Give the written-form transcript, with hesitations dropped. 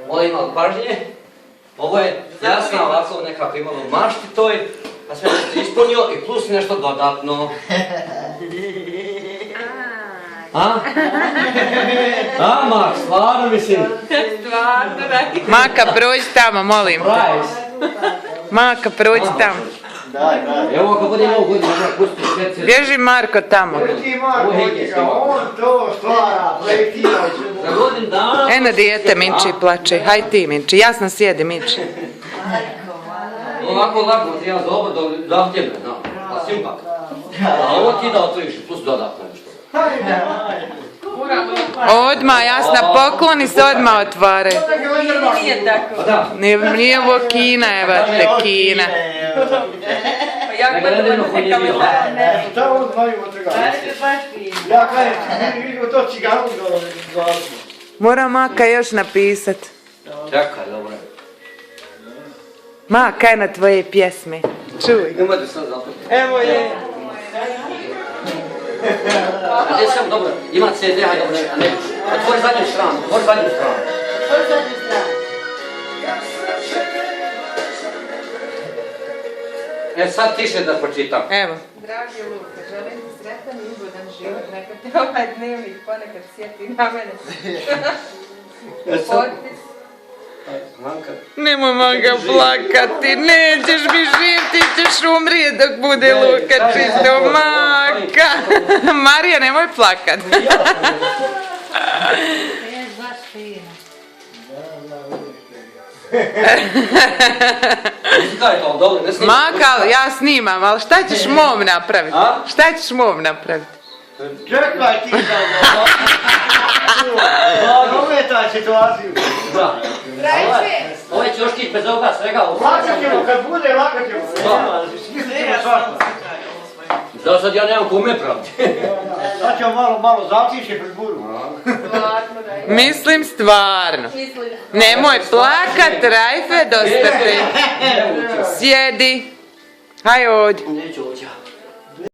Ovo je imalo pažnje. Ovo je jasna ovako nekako imalo mašti toj. A sve nešto ispunio i plus nešto dodatno. A? A, Mak, stvarno mislim. Stvarno, da. Maka, prođi tamo, molim te. Maka, prođi tamo. Evo ako bude imao godinu, možda pustiti sve. Bježi Marko tamo. On to stvara, projektira. Za godinu dana... Eno dijete Minči plače. Haj ti Minči, jasno sjedi Minči. Ovako lako ti ja zoba zahtjevno, a simpak. A ovo ti da otvoriš plus dodatno nešto. Odmah, jasna, pokloni se odmah otvare. Nije tako. Nije ovo Kina, evo te Kina. Ja gledam neka mi ne. Šta on znaju od toga? Ja kažem, vidimo to ciganu gledamo. Mora Maka još napisat. Čekaj, dobro. Maka je na tvoje pjesme. Čuj. Nemojte sad zapati. Evo je. A gdje sam, dobro, ima CD, hajde dobro, a ne, otvori zadnju stranu, otvori zadnju stranu. E sad tiše da pročitam. Evo. Dragi Luka, želim ti sretan i ugodan život, neka te ovaj dnevnik ponekad sjeti na mene. Potpis. Nemoj Maka plakati, nećeš mi živ, ti ćeš umrijet dok bude Luka čito. Maka! Marija, nemoj plakat. Je baš fino. Maka, ja snimam, ali šta ćeš mom napraviti? Šta ćeš mom napraviti? Čekaj ti da ometaj situaciju. Ovo je čoškić bez ovoga svega. Lakat ćemo, kad bude lakat ćemo. Smislit ćemo svašta. Da sad ja nemam kome praviti. Sad ćemo malo zaciše pred buru. Mislim stvarno. Nemoj plakat, Rajfe, dosta te. Sjedi. Haj ovdje. Neću ođa.